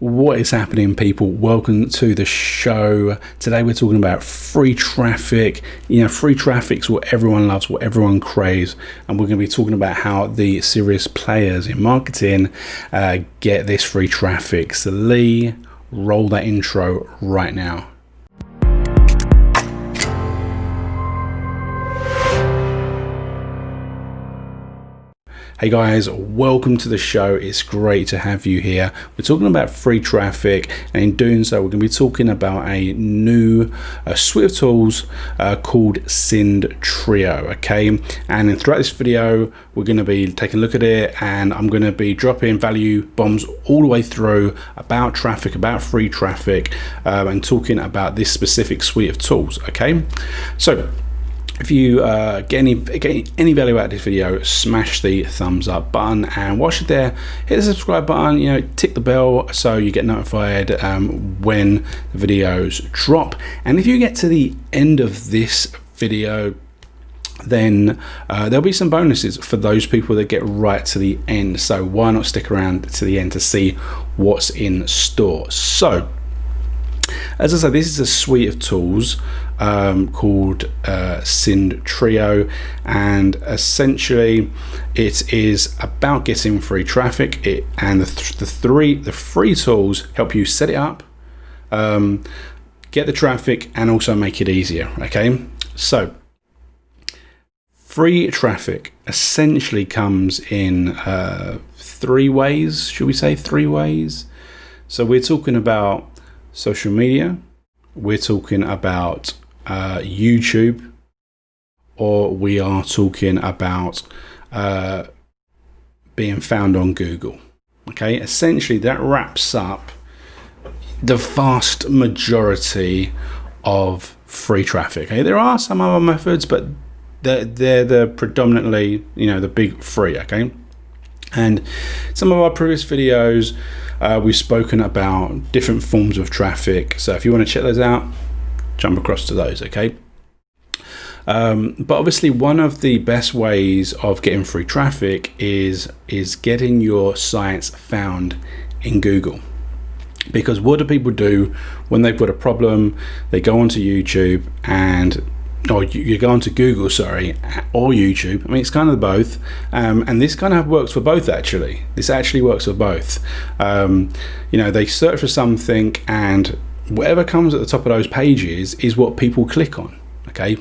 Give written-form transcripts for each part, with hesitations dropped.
What is happening, people? Welcome to the show. Today we're talking about free traffic. Free traffic's what everyone loves, what everyone craves, and we're going to be talking about how the serious players in marketing get this free traffic. So Lee, roll that intro right now. Hey guys, welcome to the show. It's great to have you here. We're talking about free traffic, and in doing so, we're going to be talking about a new suite of tools called SyndTrio. Okay, and throughout this video, we're going to be taking a look at it, and I'm going to be dropping value bombs all the way through about traffic, about free traffic, and talking about this specific suite of tools. Okay, so if you get any value out of this video, smash the thumbs up button, and whilst you're there, hit the subscribe button, tick the bell so you get notified when the videos drop. And if you get to the end of this video, then there'll be some bonuses for those people that get right to the end. So why not stick around to the end to see what's in store? So as I said, this is a suite of tools called SyndTrio, and essentially it is about getting free traffic. The free tools help you set it up, get the traffic, and also make it easier. Okay, so free traffic essentially comes in three ways. Should we say three ways? So we're talking about social media, we're talking about YouTube, or we are talking about being found on Google. Okay, essentially that wraps up the vast majority of free traffic. Okay, there are some other methods, but they're the predominantly the big three. Okay, and some of our previous videos we've spoken about different forms of traffic, so if you want to check those out, jump across to those. Okay, but obviously one of the best ways of getting free traffic is getting your sites found in Google. Because what do people do when they've got a problem? They go onto YouTube or you go onto Google, or YouTube. I mean, it's kind of both, and this kind of works for both. Actually, this actually works for both. They search for something, and whatever comes at the top of those pages is what people click on. Okay,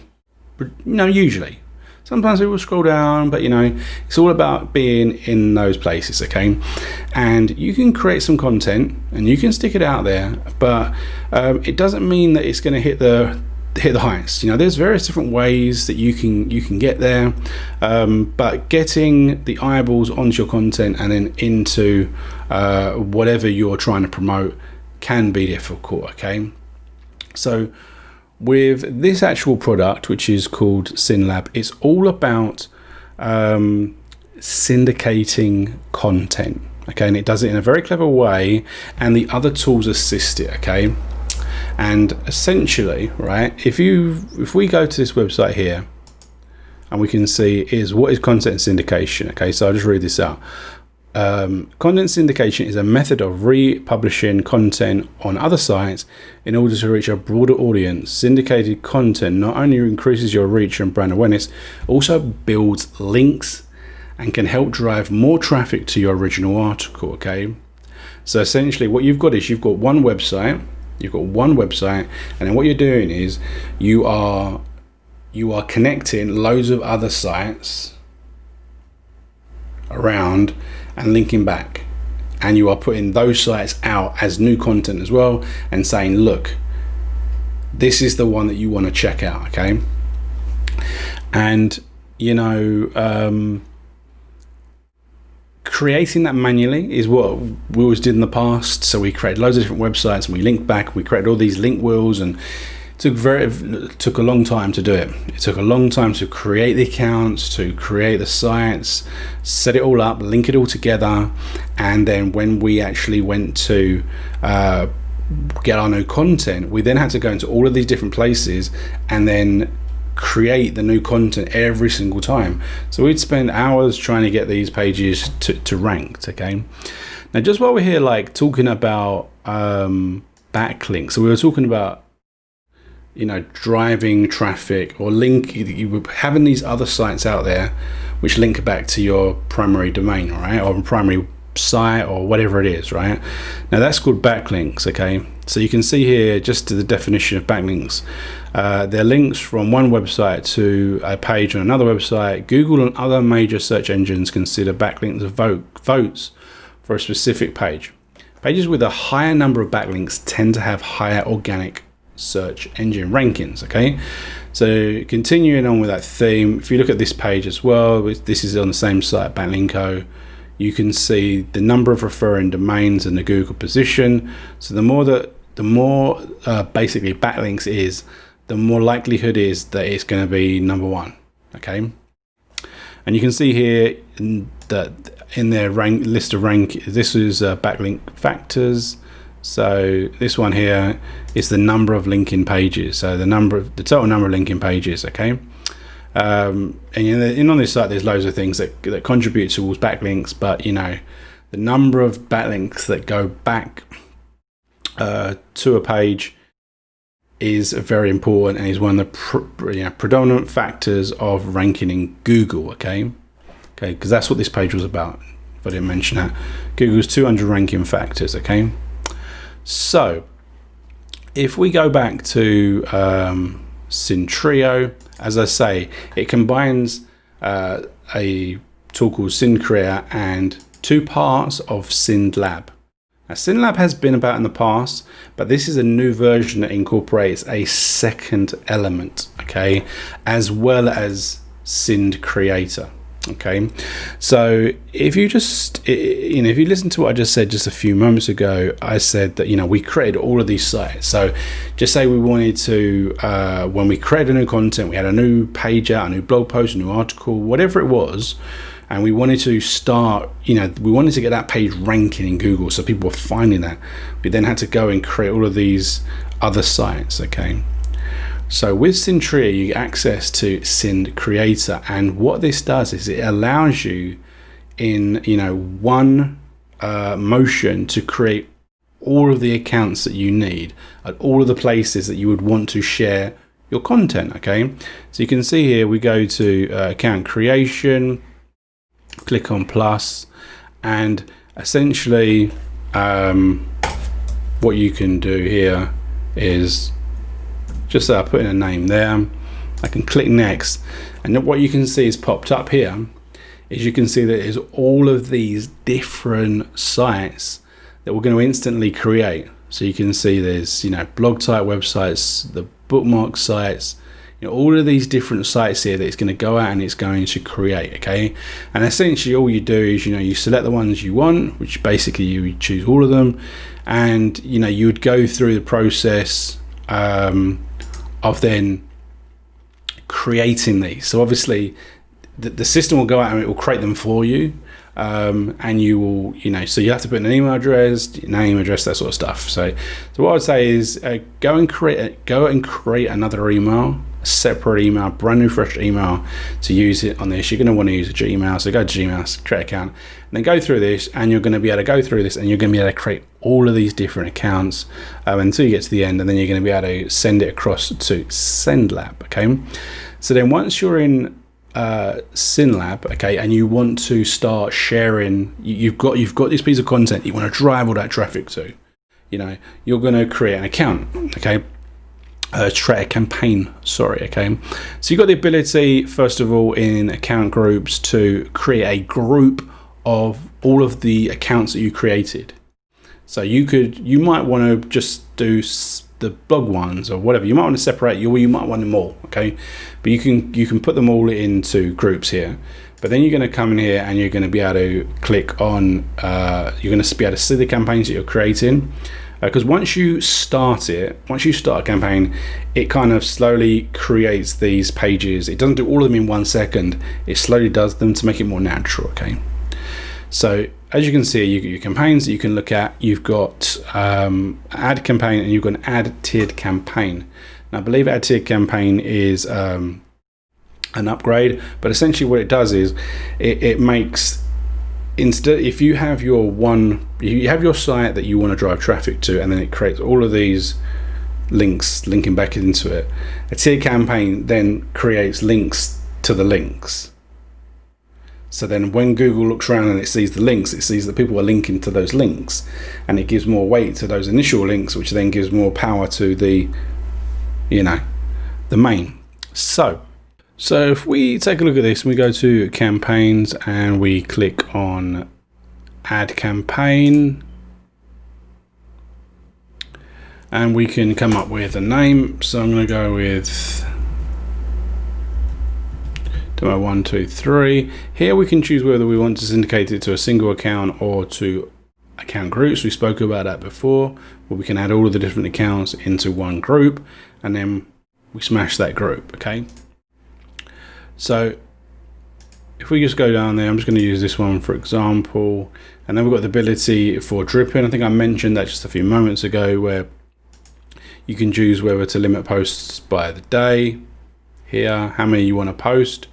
usually. Sometimes people scroll down, but it's all about being in those places. Okay, and you can create some content and you can stick it out there, but it doesn't mean that it's going to hit the heights. There's various different ways that you can get there, but getting the eyeballs onto your content and then into whatever you're trying to promote can be difficult. Okay, so with this actual product, which is called SyndLab, it's all about syndicating content. Okay, and it does it in a very clever way, and the other tools assist it. Okay, and essentially, right, if we go to this website here, and we can see what is content syndication. Okay, so I'll just read this out. Content syndication is a method of republishing content on other sites in order to reach a broader audience. Syndicated content not only increases your reach and brand awareness, also builds links and can help drive more traffic to your original article. Okay, so essentially what you've got is you've got one website, and then what you're doing is you are connecting loads of other sites around and linking back, and you are putting those sites out as new content as well, and saying, look, this is the one that you want to check out. Okay, and creating that manually is what we always did in the past. So we created loads of different websites and we linked back, we created all these link wheels, and it took a long time to do it. It took a long time to create the accounts, to create the sites, set it all up, link it all together, and then when we actually went to get our new content, we then had to go into all of these different places and then create the new content every single time. So we'd spend hours trying to get these pages to ranked. Okay, Now, just while we're here, like talking about backlinks, so we were talking about, you know, driving traffic or having these other sites out there which link back to your primary domain, right, or primary site or whatever it is, right? Now that's called backlinks. Okay, so you can see here just to the definition of backlinks, they're links from one website to a page on another website. Google and other major search engines consider backlinks votes for a specific page. Pages with a higher number of backlinks tend to have higher organic search engine rankings. Okay, so continuing on with that theme, if you look at this page as well, this is on the same site, Backlinko, you can see the number of referring domains and the Google position. So the more basically backlinks is, the more likelihood is that it's going to be number one. Okay, and you can see here that in their list of rank, this is backlink factors. So this one here is the number of linking pages, so the total number of linking pages. Okay, and on this site there's loads of things that contribute towards backlinks, but you know, the number of backlinks that go back to a page is very important and is one of the predominant factors of ranking in Google. Okay, because that's what this page was about, if I didn't mention that. Google's 200 ranking factors. Okay, so if we go back to SyndTrio, as I say, it combines a tool called SyndCreator and two parts of SyndLab. Now, SyndLab has been about in the past, but this is a new version that incorporates a second element, okay, as well as SyndCreator. Okay, so if you just, if you listen to what I just said just a few moments ago, I said that, we created all of these sites. So just say we wanted to, when we created new content, we had a new page out, a new blog post, a new article, whatever it was, and we wanted to start, we wanted to get that page ranking in Google, so people were finding that. We then had to go and create all of these other sites. Okay, so with SyndTrio, you get access to SyndCreator, and what this does is it allows you in one motion to create all of the accounts that you need at all of the places that you would want to share your content. Okay, so you can see here we go to account creation, click on plus, and essentially what you can do here is just put in a name there. I can click next, and what you can see is popped up here is you can see that there's all of these different sites that we're going to instantly create. So you can see there's blog type websites, the bookmark sites, all of these different sites here that it's going to go out and it's going to create. Okay, and essentially all you do is you select the ones you want, which basically you would choose all of them, and you would go through the process of then creating these. So obviously the system will go out and it will create them for you, and you will so you have to put in an email address, name, address, that sort of stuff. So what I would say is go and create another email, a separate email, brand new fresh email to use it on this. You're going to want to use a Gmail, so go to Gmail, create an account, and then go through this, and you're going to be able to go through this and you're going to be able to create all of these different accounts until you get to the end, and then you're going to be able to send it across to SyndLab. Okay, so then once you're in SyndLab, okay, and you want to start sharing, you've got this piece of content you want to drive all that traffic to, you're going to create an account. Okay, create a campaign, okay. So you've got the ability, first of all, in account groups to create a group of all of the accounts that you created. So you might want to just do the blog ones or whatever. You might want to separate you, or you might want them all. Okay, but you can put them all into groups here. But then you're going to come in here and you're going to be able to click on. You're going to be able to see the campaigns that you're creating. Because once you start a campaign, it kind of slowly creates these pages. It doesn't do all of them in 1 second. It slowly does them to make it more natural. Okay. So as you can see, you've got your campaigns that you can look at. You've got add campaign, and you've got an add tiered campaign. Now, I believe add tiered campaign is an upgrade, but essentially what it does is it makes instead, if you have your site that you want to drive traffic to, and then it creates all of these links linking back into it, a tier campaign then creates links to the links. So then when Google looks around and it sees the links, it sees that people are linking to those links, and it gives more weight to those initial links, which then gives more power to the main. So if we take a look at this and we go to campaigns and we click on add campaign, and we can come up with a name. So I'm going to go with demo 1, 2, 3. Here we can choose whether we want to syndicate it to a single account or to account groups. We spoke about that before, where we can add all of the different accounts into one group, and then we smash that group. Okay, so if we just go down there, I'm just going to use this one for example, and then we've got the ability for dripping. I think I mentioned that just a few moments ago, where you can choose whether to limit posts by the day here, how many you want to post,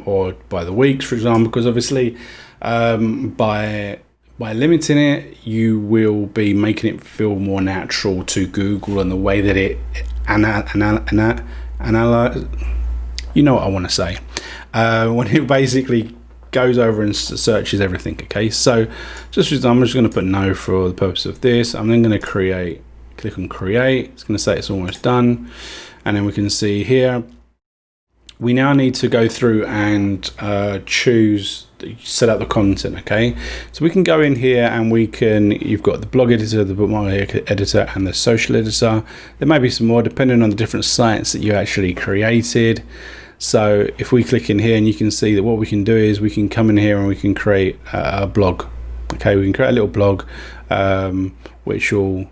or by the weeks, for example, because obviously by limiting it, you will be making it feel more natural to Google, and the way that it you know what I want to say, when it basically goes over and searches everything. Okay, so I'm just going to put no for the purpose of this. I'm then going to click on create. It's going to say it's almost done, and then we can see here we now need to go through and set up the content. Okay, so we can go in here and you've got the blog editor, the bookmark editor, and the social editor. There may be some more depending on the different sites that you actually created. So if we click in here, and you can see that what we can do is we can come in here and we can create a blog. Okay, we can create a little blog which will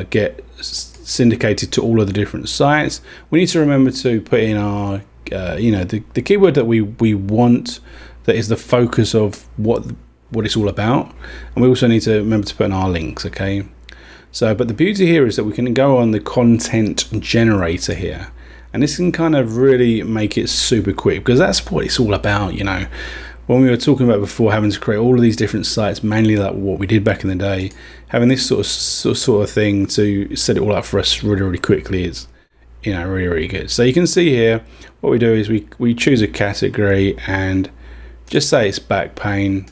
get syndicated to all of the different sites. We need to remember to put in our the keyword that we want, that is the focus of what it's all about, and we also need to remember to put in our links. Okay, so but the beauty here is that we can go on the content generator here, and this can kind of really make it super quick, because that's what it's all about. When we were talking about before, having to create all of these different sites, mainly like what we did back in the day, having this sort of thing to set it all up for us really quickly is really good. So you can see here what we do is we choose a category and just say it's back pain.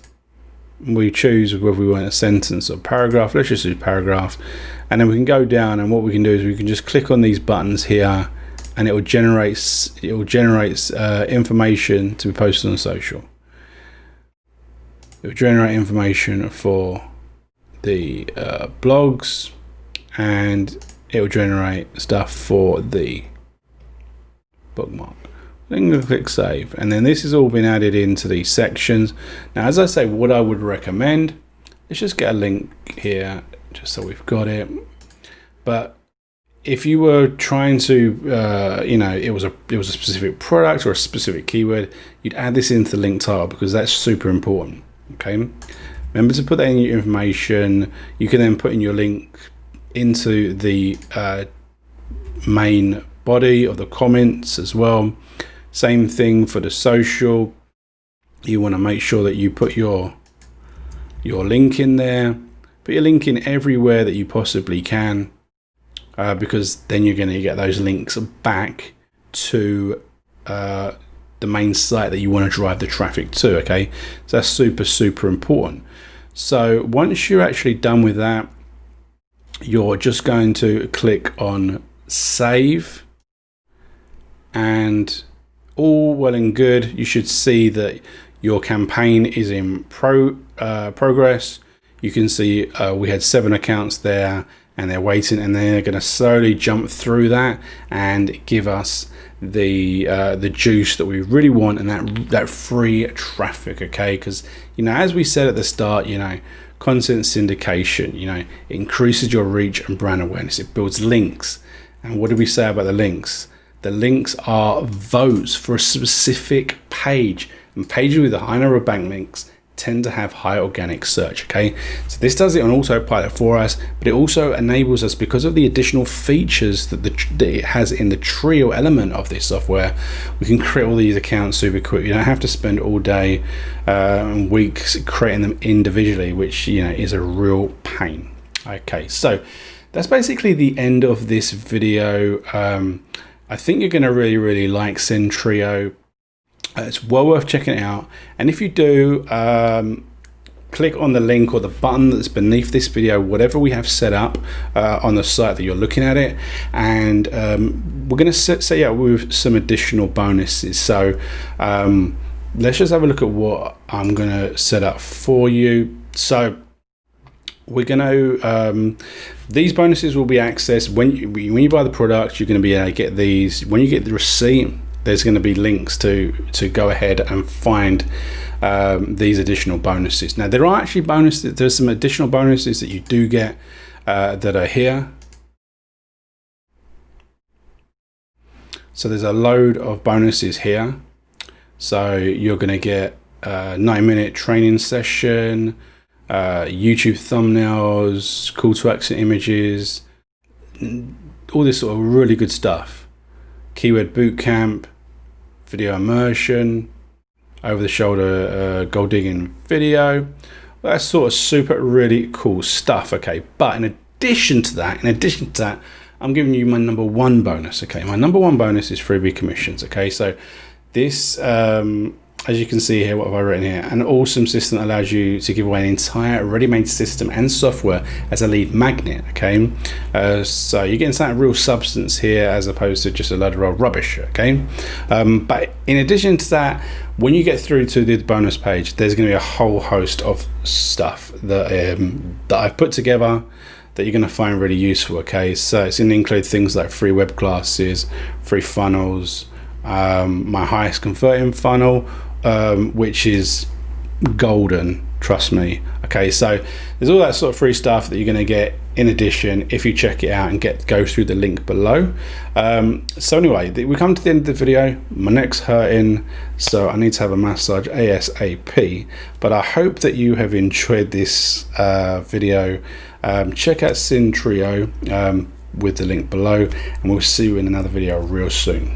We choose whether we want a sentence or paragraph. Let's just do paragraph, and then we can go down, and what we can do is we can just click on these buttons here, and it will generate information to be posted on social. It will generate information for the blogs, and it will generate stuff for the bookmark. Then I'm going to click save, and then this has all been added into these sections. Now, as I say, what I would recommend, let's just get a link here just so we've got it. But if you were trying to it was a specific product or a specific keyword, you'd add this into the link title, because that's super important. Okay, remember to put that in your information. You can then put in your link into the main body of the comments as well. Same thing for the social. You want to make sure that you put your link in there. Put your link in everywhere that you possibly can, because then you're going to get those links back to the main site that you want to drive the traffic to. Okay, so that's super important. So once you're actually done with that, you're just going to click on save, and all well and good. You should see that your campaign is in progress. You can see we had 7 accounts there, and they're waiting, and they're going to slowly jump through that and give us the juice that we really want, and that free traffic. Okay, because as we said at the start, content syndication, it increases your reach and brand awareness. It builds links, and what did we say about the links? The links are votes for a specific page, and pages with a high number of backlinks tend to have high organic search. Okay, so this does it on autopilot for us, but it also enables us, because of the additional features that it has in the Trio element of this software, we can create all these accounts super quick. You don't have to spend all day and weeks creating them individually, which, you know, is a real pain. Okay, so that's basically the end of this video. I think you're going to really like SyndTrio. It's well worth checking it out, and if you do, click on the link or the button that's beneath this video, whatever we have set up on the site that you're looking at it, and we're going to set you up with some additional bonuses. So let's just have a look at what I'm going to set up for you. So we're going to these bonuses will be accessed when you buy the product. You're going to be able to get these when you get the receipt. There's going to be links to go ahead and find these additional bonuses. Now, there are actually bonuses. There's some additional bonuses that you do get that are here. So there's a load of bonuses here. So you're going to get a 9-minute training session, YouTube thumbnails, call to action images, all this sort of really good stuff. Keyword bootcamp, video immersion, over the shoulder gold digging video. Well, that's sort of super really cool stuff. Okay, but in addition to that, I'm giving you my number one bonus. Okay, my number one bonus is freebie commissions. Okay, so this as you can see here, what have I written here? An awesome system that allows you to give away an entire ready-made system and software as a lead magnet. Okay, so you're getting some real substance here as opposed to just a load of old rubbish. Okay, but in addition to that, when you get through to the bonus page, there's going to be a whole host of stuff that that I've put together that you're going to find really useful. Okay, so it's going to include things like free web classes, free funnels, my highest converting funnel, which is golden, trust me. Okay, so there's all that sort of free stuff that you're going to get in addition if you check it out and go through the link below. So anyway, we come to the end of the video. My neck's hurting, so I need to have a massage ASAP, but I hope that you have enjoyed this video. Check out SyndTrio with the link below, and we'll see you in another video real soon.